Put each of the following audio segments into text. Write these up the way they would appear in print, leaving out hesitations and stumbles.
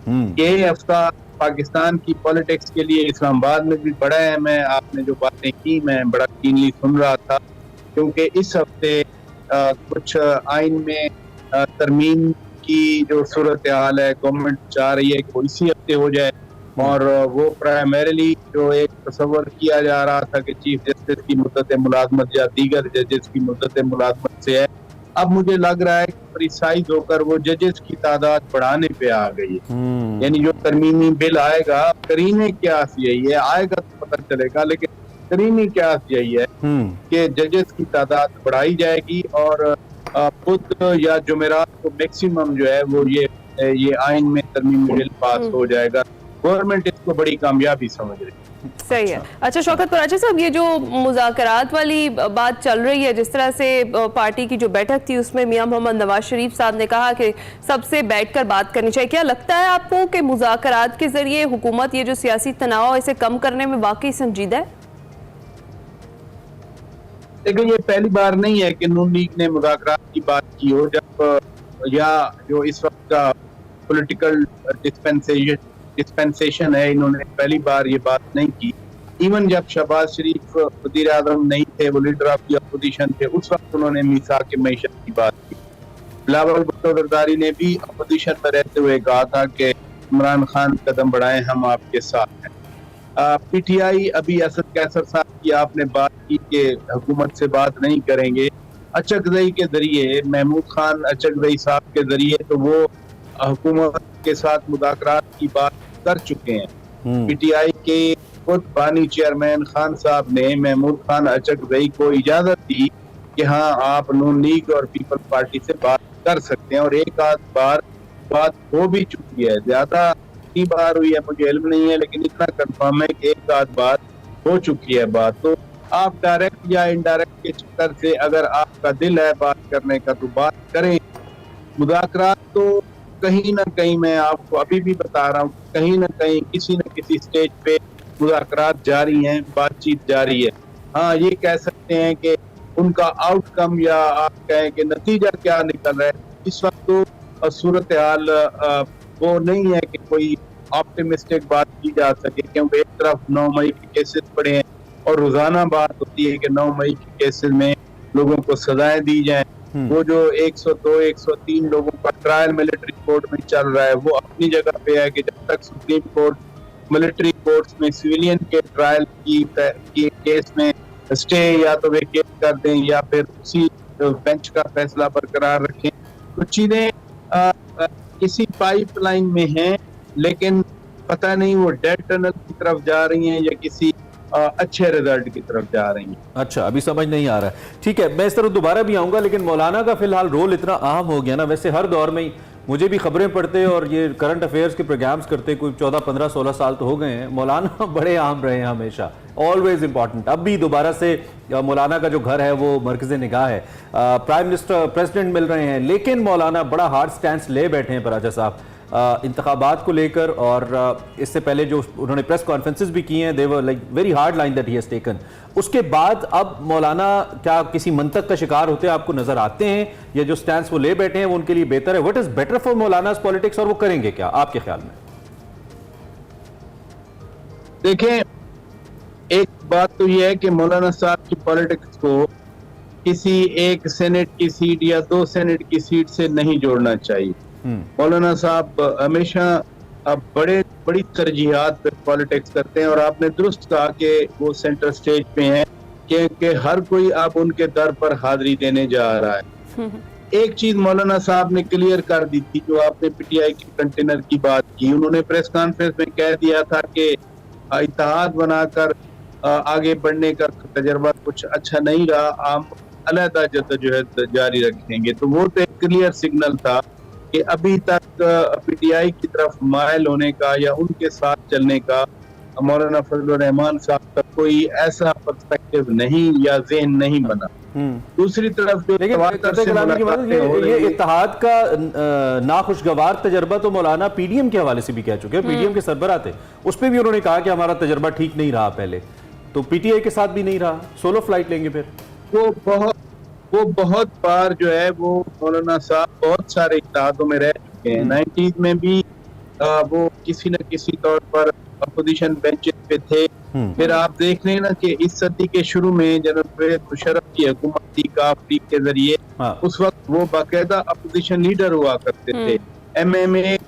یہ ہفتہ پاکستان کی پولیٹکس کے لیے اسلام آباد میں بھی بڑا ہے. آپ نے جو باتیں کی میں بڑا کینلی سن رہا تھا، کیونکہ اس ہفتے کچھ آئین میں ترمیم کی جو صورتحال ہے گورنمنٹ چاہ رہی ہے کہ وہ اسی ہفتے ہو جائے، اور وہ پرائمریلی جو ایک تصور کیا جا رہا تھا کہ چیف جسٹس کی مدت ملازمت یا دیگر ججز کی مدت ملازمت سے ہے، اب مجھے لگ رہا ہے کہ پریسائز ہو کر وہ ججز کی تعداد بڑھانے پہ آ گئی ہے. یعنی جو ترمیمی بل آئے گا، کرینے کیا یہی ہے، آئے گا تو پتہ چلے گا، لیکن کرینے کیا یہی ہے کہ ججز کی تعداد بڑھائی جائے گی، اور بدھ یا جمعرات کو میکسیمم جو ہے وہ یہ آئین میں ترمیمی بل پاس ہو جائے گا. گورنمنٹ اس کو بڑی کامیابی سمجھ رہی ہے. صحیح ہے. اچھا شوکت قرچی صاحب، یہ جو مذاکرات والی بات چل رہی ہے، جس طرح سے پارٹی کی جو بیٹھک تھی اس میں میاں محمد نواز شریف صاحب نے کہا کہ سب سے بیٹھ کر بات کرنی چاہیے، کیا لگتا ہے آپ کو کہ مذاکرات کے ذریعے حکومت یہ جو سیاسی تناؤ اسے کم کرنے میں واقعی سنجیدہ ہے؟ لیکن یہ پہلی بار نہیں ہے کہ نون لیگ نے مذاکرات کی بات کی ہو، جب یا جو اس وقت کا پولیٹیکل ڈسپینسیشن ہے، انہوں نے پہلی بار یہ بات نہیں کی. ایون جب شہباز شریف وزیر اعظم نہیں تھے، وہ لیڈر آف دی اپوزیشن تھے، اس وقت انہوں نے میثاق معیشت کی بات کی. بلاول بھٹو زرداری نے بھی اپوزیشن میں رہتے ہوئے کہا تھا کہ عمران خان قدم بڑھائیں، ہم آپ کے ساتھ ہیں. پی ٹی آئی ابھی اسد کیسر صاحب کی آپ نے بات کی کہ حکومت سے بات نہیں کریں گے، اچکزئی کے ذریعے، محمود خان اچکزئی صاحب کے ذریعے تو وہ حکومت کے ساتھ مذاکرات کی بات کر چکے ہیں. پی ٹی آئی کے خود بانی چیئرمین خان صاحب نے محمود خان اچکزئی کو اجازت دی کہ ہاں آپ نون لیگ اور پیپل پارٹی سے بات کر سکتے ہیں، اور ایک آدھ بار بات ہو بھی چکی ہے. زیادہ کی بار ہوئی ہے مجھے علم نہیں ہے، لیکن اتنا کنفرم ہے کہ ایک آدھ بار ہو چکی ہے بات. تو آپ ڈائریکٹ یا انڈائریکٹ کے چکر سے اگر آپ کا دل ہے بات کرنے کا تو بات کریں. مذاکرات تو کہیں نہ کہیں، میں آپ کو ابھی بھی بتا رہا ہوں، کہیں نہ کہیں کسی نہ کسی سٹیج پہ مذاکرات جاری ہیں، بات چیت جاری ہے. ہاں یہ کہہ سکتے ہیں کہ ان کا آؤٹ کم یا آپ کہیں کہ نتیجہ کیا نکل رہا ہے اس وقت، تو صورتحال وہ نہیں ہے کہ کوئی آپٹیمسٹک بات کی جا سکے، کیونکہ ایک طرف 9 مئی کے کیسز پڑے ہیں اور روزانہ بات ہوتی ہے کہ 9 مئی کے کیسز میں لوگوں کو سزائیں دی جائیں. وہ جو 102 103 لوگوں کا ٹرائل ملٹری کورٹ میں چل رہا ہے وہ اپنی جگہ پہ ہے کہ جب تک سپریم کورٹ ملٹری کورٹس میں سویلین کے ٹرائل کی کیس میں اسٹے یا تو ویکیٹ کر دیں یا پھر اسی بینچ کا فیصلہ برقرار رکھیں. تو چیزیں کسی پائپ لائن میں ہیں، لیکن پتہ نہیں وہ ڈیڈ ٹنل کی طرف جا رہی ہیں یا کسی اچھے ریزلٹ کی طرف جا رہی ہیں. اچھا، ابھی سمجھ نہیں آ رہا ہے. ٹھیک ہے، میں اس طرح دوبارہ بھی آؤں گا، لیکن مولانا کا فی الحال رول اتنا اہم ہو گیا نا. ویسے ہر دور میں مجھے بھی خبریں پڑھتے اور یہ کرنٹ افیئرز کے پروگرامز کرتے کوئی 14 15 16 سال تو ہو گئے ہیں. مولانا بڑے اہم رہے ہیں ہمیشہ، آلویز امپورٹنٹ. اب بھی دوبارہ سے مولانا کا جو گھر ہے وہ مرکز نگاہ ہے. پرائم منسٹر پریزیڈنٹ مل رہے ہیں، لیکن مولانا بڑا ہارڈ سٹینس لے بیٹھے ہیں پراجا صاحب انتخابات کو لے کر، اور اس سے پہلے جو انہوں نے پریس کانفرنسز بھی کی ہیں، they were like very hard line that he has taken. اس کے بعد اب مولانا کیا کسی منطق کا شکار ہوتے آپ کو نظر آتے ہیں، یا جو سٹینس وہ لے بیٹھے ہیں وہ ان کے لیے بہتر ہے؟ what is better for Maulana's politics، اور وہ کریں گے کیا آپ کے خیال میں؟ دیکھیں، ایک بات تو یہ ہے کہ مولانا صاحب کی پولیٹکس کو کسی ایک سینٹ کی سیٹ یا 2 سینٹ کی سیٹ سے نہیں جوڑنا چاہیے. مولانا صاحب ہمیشہ بڑی ترجیحات پہ پالیٹکس کرتے ہیں، اور آپ نے درست کہا کہ وہ سینٹر سٹیج پہ ہیں کہ ہر کوئی آپ ان کے در پر حاضری دینے جا رہا ہے. ایک چیز مولانا صاحب نے کلیئر کر دی تھی، جو آپ نے پی ٹی آئی کے کنٹینر کی بات کی، انہوں نے پریس کانفرنس میں کہہ دیا تھا کہ اتحاد بنا کر آگے بڑھنے کا تجربہ کچھ اچھا نہیں رہا، ہم علیحدہ جدوجہد جاری رکھیں گے. تو وہ تو ایک کلیئر سگنل تھا کہ ابھی تک پی ٹی آئی کی طرف مائل ہونے کا یا ان کے ساتھ چلنے کا مولانا فضل الرحمان صاحب کا کوئی ایسا پرسپیکٹو نہیں یا ذہن نہیں بنا. دوسری طرف جو یہ اتحاد کا ناخوشگوار تجربہ تو مولانا پی ڈی ایم کے حوالے سے بھی کہہ چکے ہیں، پی ڈی ایم کے سربراہ تھے، اس پہ بھی انہوں نے کہا کہ ہمارا تجربہ ٹھیک نہیں رہا پہلے، تو پی ٹی آئی کے ساتھ بھی نہیں رہا، سولو فلائٹ لیں گے پھر. وہ بہت بار جو ہے وہ مولانا صاحب بہت سارے اتحادوں میں رہ چکے ہیں. 90s میں بھی वो किसी न किसी तौर पर अपोजिशन बेंचेस पे थे। फिर आप देख रहे हैं ना कि इस सदी के शुरू में जनरल परवेज मुशर्रफ की हुकूमत थी काफ लीग के जरिए, उस वक्त वो बाकायदा अपोजिशन लीडर हुआ करते थे। MMA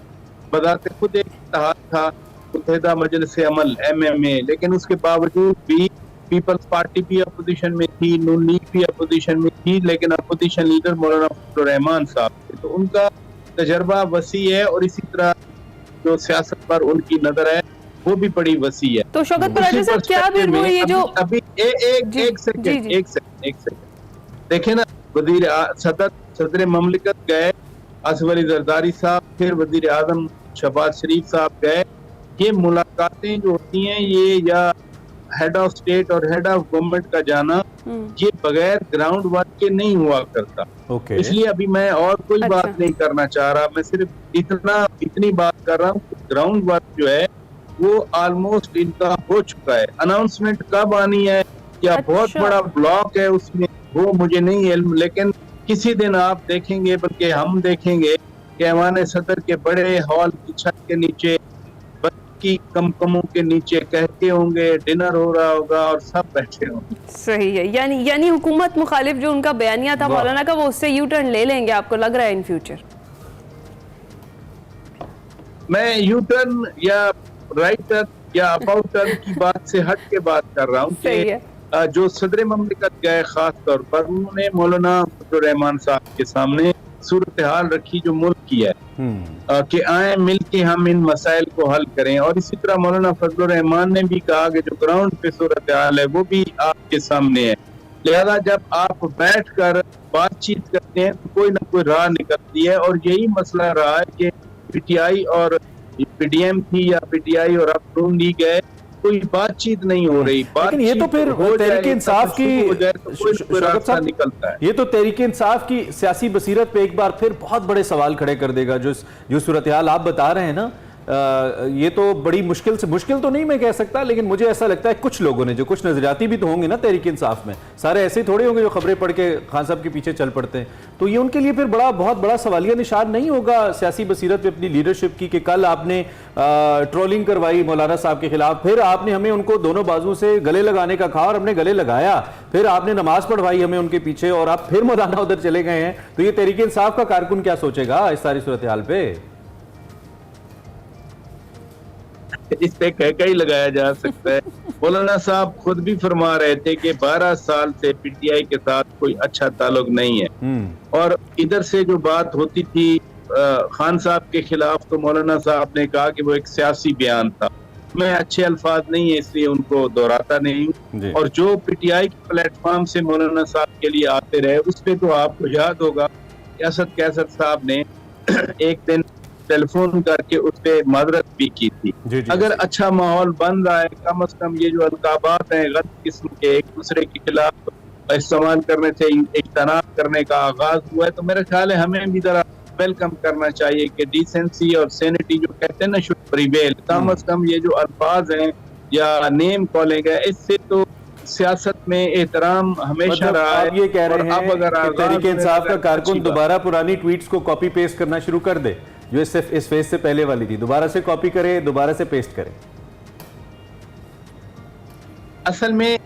बजाते खुद एक इत्तेहाद था, मुत्तहिदा मजलिस अमल MMA, लेकिन उसके बावजूद भी पीपल्स पार्टी भी अपोजिशन में थी, नून लीग भी अपोजिशन में थी, लेकिन अपोजिशन लीडर मौलाना फजलुर रहमान साहब थे। तो उनका तजर्बा वसी है और इसी तरह जो सियासत पर उनकी नजर है वो भी बड़ी वसी है। तो शौकत परांजा साहब क्या फिर वो ये जो अभी एक सेकंड देखे ना, सदर ममलिकत गए असफ अली जरदारी साहब, फिर वजीर आजम शहबाज शरीफ साहब गए। ये मुलाकातें जो होती हैं ये या हेड ऑफ स्टेट और हेड ऑफ गवर्नमेंट का जाना ये बगैर ग्राउंड वर्क के नहीं हुआ करता। इसलिए अभी मैं और कोई बात नहीं करना चाह रहा, मैं सिर्फ इतनी बात कर रहा हूँ। ग्राउंड वर्क जो है वो ऑलमोस्ट इनका हो चुका है। अनाउंसमेंट कब आनी है या बहुत बड़ा ब्लॉक है उसमें, वो मुझे नहीं इल्म, लेकिन किसी दिन आप देखेंगे, बल्कि हम देखेंगे कि ऐवान सदर के बड़े हॉल की छत के नीचे की कमकमों के नीचे कहते होंगे, डिनर हो रहा होगा और सब बैठे होंगे। सही है, यानी हुकूमत मुखालिफ जो उनका बयानिया था मौलाना का, वो उससे यू टर्न ले लेंगे, आपको लग रहा है इन फ्यूचर? मैं यू टर्न या राइट टर्न या अबाउट टर्न की बात से हट के बात कर रहा हूँ कि जो सदर ममलिकत गए खास तौर पर उन्होंने मौलाना फजलुर रहमान साहब के सामने सूरत हाल रखी जो मुल्क की है कि आए मिल के हम इन मसाइल को हल करें। और इसी तरह मौलाना फजलुर रहमान ने भी कहा कि जो ग्राउंड पे सूरत हाल है वो भी आपके सामने है, लिहाजा जब आप बैठ कर बातचीत करते हैं तो कोई ना कोई राह निकलती है। और यही मसला रहा है कि PTI और PDM थी या PTI और अब नून लीग है, कोई बातचीत नहीं हो रही। लेकिन ये तो फिर तहरीक इंसाफ की निकलता है, ये तो तहरीक इंसाफ की सियासी बसीरत पे एक बार फिर बहुत बड़े सवाल खड़े कर देगा। जो सूरत हाल आप बता रहे हैं ना, ये तो बड़ी मुश्किल तो नहीं मैं कह सकता, लेकिन मुझे ऐसा लगता है कुछ लोगों ने, जो कुछ नजरियाती भी तो होंगे ना तहरीक इंसाफ में, सारे ऐसे थोड़े होंगे जो खबरें पढ़ के खान साहब के पीछे चल पड़ते हैं, तो ये उनके लिए फिर बहुत बड़ा सवालिया निशान नहीं होगा सियासी बसीरत पे अपनी लीडरशिप की कि कल आपने ट्रोलिंग करवाई मौलाना साहब के खिलाफ, फिर आपने हमें उनको दोनों बाजू से गले लगाने का कहा और हमने गले लगाया, फिर आपने नमाज पढ़वाई हमें उनके पीछे और आप फिर मौलाना उधर चले गए हैं, तो ये तहरीक इंसाफ का कारकुन क्या सोचेगा इस सारी सूरत हाल पे? इस पे कह ही लगाया जा सकता है। मौलाना साहब खुद भी फरमा रहे थे कि 12 साल से PTI के साथ कोई अच्छा ताल्लुक नहीं है। और इधर से जो बात होती थी खान साहब के खिलाफ, तो मौलाना साहब ने कहा कि वो एक सियासी बयान था। मैं अच्छे अल्फाज नहीं है इसलिए उनको दोहराता नहीं हूँ। और जो PTI के प्लेटफॉर्म से मौलाना साहब के लिए आते रहे, उस पे तो आपको याद होगा असद कैसर साहब ने एक दिन टेलीफोन करके उस पे माजरत भी की थी। अगर अच्छा माहौल बन रहा है, कम से कम ये जो अलकाबात हैं गलत किस्म के एक दूसरे के खिलाफ इस्तेमाल करने से इज्तनाब करने का आगाज हुआ है, तो मेरा ख्याल है हमें भी जरा वेलकम करना चाहिए कि डिसेंसी और सैनिटी जो कहते हैं ना शुड प्रिवेल। कम से कम ये जो अल्फाज हैं या नेम कॉलिंग है, इससे तो सियासत में एहतराम हमेशा रहा है। आप ये कह रहे हैं कि तहरीक इंसाफ का कारकुन दोबारा पुरानी ट्वीट्स को कॉपी पेस्ट करना शुरू कर दे, जो इस फेज से पहले वाली थी, दोबारा से कॉपी करे, दोबारा से पेस्ट करे? असल में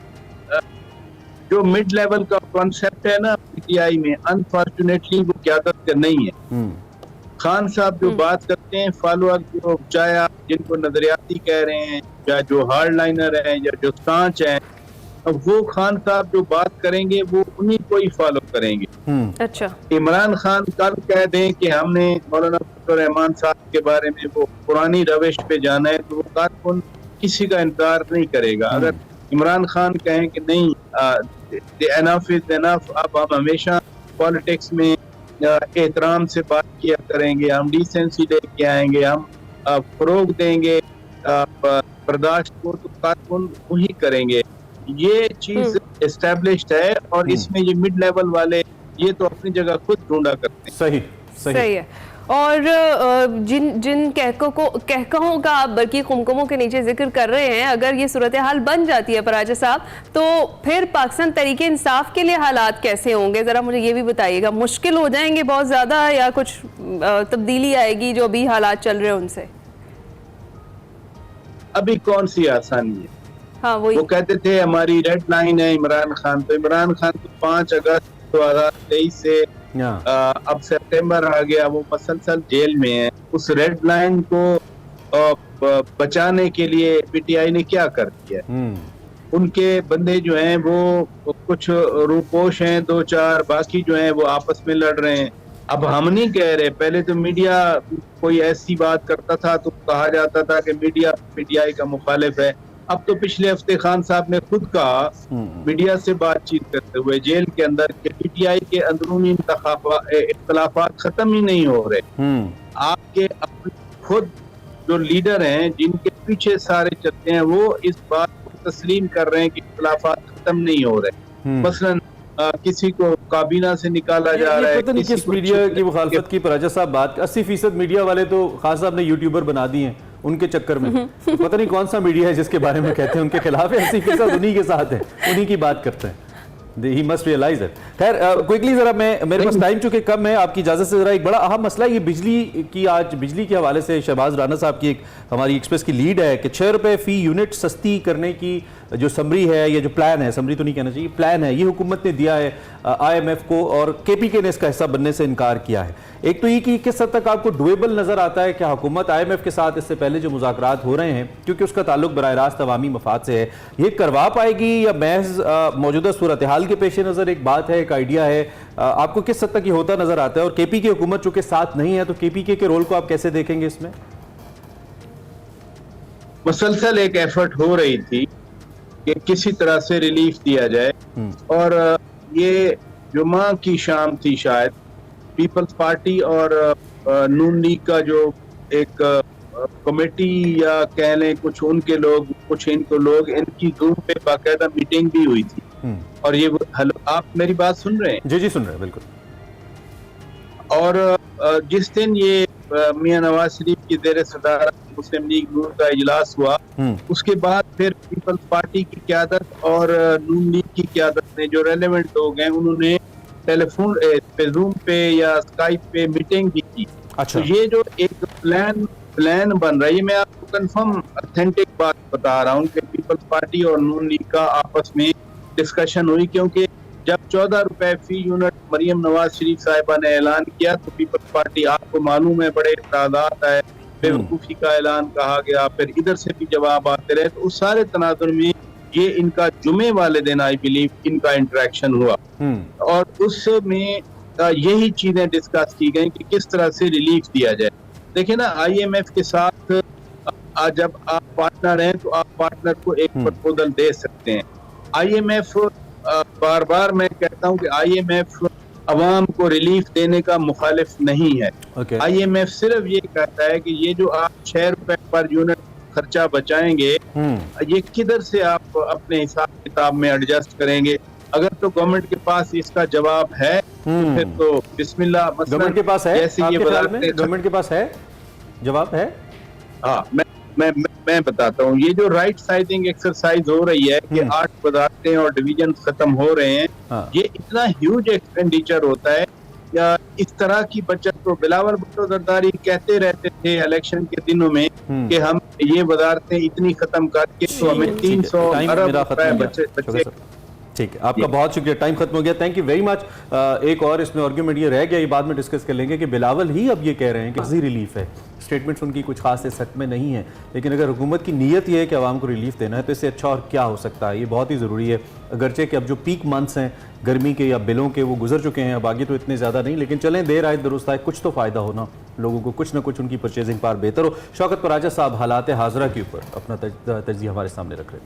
जो मिड लेवल का कॉन्सेप्ट है ना PTI में, अनफॉर्चुनेटली वो क़यादत का नहीं है। खान साहब जो बात करते हैं फॉलोअर, जो चाहे आप जिनको नजरियाती कह रहे हैं या जो हार्ड लाइनर हैं या जो स्टांच हैं, वो खान साहब जो बात करेंगे वो उन्हीं को ही फॉलो करेंगे। अच्छा, इमरान खान कल कह दें कि हमने मौलाना फजलुर रहमान साहब के बारे में वो पुरानी रविश पे जाना है, तो वो कारकुन किसी का इनकार नहीं करेगा। अगर इमरान खान कहें कि नहीं एनफ इज एनफ, अब हम हमेशा पॉलिटिक्स में एहतराम से बात किया करेंगे, हम डिसेंसी लेके आएंगे, हम फरोग देंगे बर्दाश्त को, तो कारकुन वही करेंगे। ये चीज एस्टेब्लिश्ड है और इसमें ये मिड लेवल वाले ये तो अपनी जगह खुद ढूंढा करते हैं। सही है। और जिन कहकों का आप बल्कि कुमकुमों के नीचे जिक्र कर रहे हैं, अगर ये सूरत हाल बन जाती है परांजा साहब, तो फिर पाकिस्तान तहरीक इंसाफ के लिए हालात कैसे होंगे, जरा मुझे ये भी बताइएगा। मुश्किल हो जाएंगे बहुत ज्यादा या कुछ तब्दीली आएगी जो अभी हालात चल रहे हैं उनसे? अभी कौन सी आसानी है? हाँ वही वो कहते थे हमारी रेड लाइन है इमरान खान, तो इमरान खान तो 5 अगस्त 2023 से अब सितंबर आ गया, वो मसलसल जेल में है। उस रेड लाइन को बचाने के लिए पीटीआई ने क्या कर दिया? उनके बंदे जो हैं वो कुछ रूपोश हैं, 2-4, बाकी जो हैं वो आपस में लड़ रहे हैं। अब हम नहीं कह रहे, पहले तो मीडिया कोई ऐसी बात करता था तो कहा जाता था कि मीडिया पीटीआई का मुखालिफ है। अब तो पिछले हफ्ते खान साहब ने खुद कहा मीडिया से बातचीत करते हुए जेल के अंदर कि पीटीआई के अंदरूनी इख्तलाफात खत्म ही नहीं हो रहे। आपके अपने खुद जो लीडर हैं जिनके पीछे सारे चलते हैं वो इस बात को तस्लीम कर रहे हैं कि इख्तलाफात खत्म नहीं हो रहे। मसलन किसी को काबीना से निकाला जा रहा है, पता नहीं किस मीडिया की मुखालफत की पर साहब बात 80% मीडिया वाले तो खान साहब ने यूट्यूबर बना दिए हैं उनके चक्कर में। तो पता नहीं कौन सा मीडिया है जिसके बारे में कहते हैं उनके खिलाफ है, 80% उन्हीं के साथ है, उन्हीं की बात करते हैं। He must realize it. खैर क्विकली जरा मेरे पास टाइम चूंकि कम है, आपकी इजाजत से जरा एक बड़ा अहम मसला ये बिजली की, आज बिजली के हवाले से शहबाज राना साहब की एक हमारी एक्सप्रेस की लीड है कि 6 रुपए फी यूनिट सस्ती करने की जो समरी है, ये जो प्लान है, समरी तो नहीं कहना चाहिए, प्लान है, ये हुकूमत ने दिया है IMF को और KPK ने इसका हिस्सा बनने से इनकार किया है। एक तो ये कि किस हद तक आपको डुएबल नजर आता है कि हुकूमत IMF के साथ इससे पहले जो मुज़ाकरात हो रहे हैं, क्योंकि उसका ताल्लुक बराह रास्त अवामी मफाद से है, ये करवा पाएगी या महज मौजूदा सूरत हाल के पेश नज़र एक बात है, एक आइडिया है? आपको किस हद तक ये होता नजर आता है? और KPK हुकूमत चूंकि साथ नहीं है तो KPK के रोल को आप कैसे देखेंगे इसमें? मुसलसल एक एफर्ट हो रही थी कि किसी तरह से रिलीफ दिया जाए, और ये जुमा की शाम थी शायद, पीपल्स पार्टी और नून लीग का जो एक कमेटी या कह लें कुछ उनके लोग कुछ इनको लोग, इनकी जूम पे बाकायदा मीटिंग भी हुई थी। और ये हेलो, आप मेरी बात सुन रहे हैं? जी जी सुन रहे हैं बिल्कुल। और जिस दिन ये मियां नवाज शरीफ की ज़ेर सदारत मुस्लिम लीग नून का इजलास हुआ, उसके बाद फिर पीपल्स पार्टी की क़यादत और नून लीग की क़यादत ने, जो रेलेवेंट लोग हैं, उन्होंने टेलीफोन पे, जूम पे या स्काइप पे मीटिंग भी की। अच्छा। तो ये जो एक प्लान बन रहा है, ये मैं आपको कंफर्म ऑथेंटिक बात बता रहा हूँ कि पीपल्स पार्टी और नून लीग का आपस में डिस्कशन हुई, क्योंकि जब 14 रुपए फी यूनिट मरियम नवाज शरीफ साहिबा ने ऐलान किया तो पीपल्स पार्टी, आपको मालूम है, बड़े तादाद है, बेवकूफ़ी का ऐलान कहा गया, फिर इधर से भी जवाब आते रहे। तो उस सारे तनाजुर में ये इनका जुमे वाले दिन आई बिलीव इनका इंटरेक्शन हुआ, और उसमें यही चीजें डिस्कस की गई कि किस तरह से रिलीफ दिया जाए। देखिए ना, IMF के साथ जब आप पार्टनर हैं तो आप पार्टनर को एक प्रपोजल दे सकते हैं। IMF बार बार मैं कहता हूं कि IMF अवाम को रिलीफ देने का मुखालिफ नहीं है। IMF सिर्फ ये कहता है कि ये जो आप 6 रुपए पर यूनिट खर्चा बचाएंगे, ये किधर से आप अपने हिसाब किताब में एडजस्ट करेंगे। अगर तो गवर्नमेंट के पास इसका जवाब है तो फिर तो बिस्मिल्लाह। गवर्नमेंट के पास है, जैसे ये गवर्नमेंट के पास है, जवाब है। हाँ, मैं बताता हूँ, ये जो राइट साइजिंग एक्सरसाइज हो रही है कि 8 वजारतें और डिवीजन खत्म हो रहे हैं, ये इतना ह्यूज एक्सपेंडिचर होता है। या इस तरह की बचत तो बिलावल भुट्टो जरदारी कहते रहते थे इलेक्शन के दिनों में कि हम ये वजारतें इतनी खत्म करके तो हमें 300 अरब रुपए बचे। ठीक है, आपका बहुत शुक्रिया, टाइम खत्म हो गया, थैंक यू वेरी मच। एक और इसमें आर्ग्यूमेंट ये रह गया, ये बाद में डिस्कस कर लेंगे कि बिलावल ही अब ये कह रहे हैं कि रिलीफ है, स्टेटमेंट्स उनकी कुछ खास इस हक में नहीं है, लेकिन अगर हुकूमत की नीयत ये है कि आवाम को रिलीफ देना है तो इससे अच्छा और क्या हो सकता है। ये बहुत ही ज़रूरी है, अगरचे कि अब जो पीक मंथ्स हैं गर्मी के या बिलों के वो गुजर चुके हैं, अब आगे तो इतने ज़्यादा नहीं, लेकिन चलें देर आए दुरुस्त आए, कुछ तो फ़ायदा होना, लोगों को कुछ ना कुछ उनकी परचेजिंग पावर बेहतर हो। शौकत पराजा साहब हालात हाजरा के ऊपर अपना तज्जिया हमारे सामने रख रहे थे।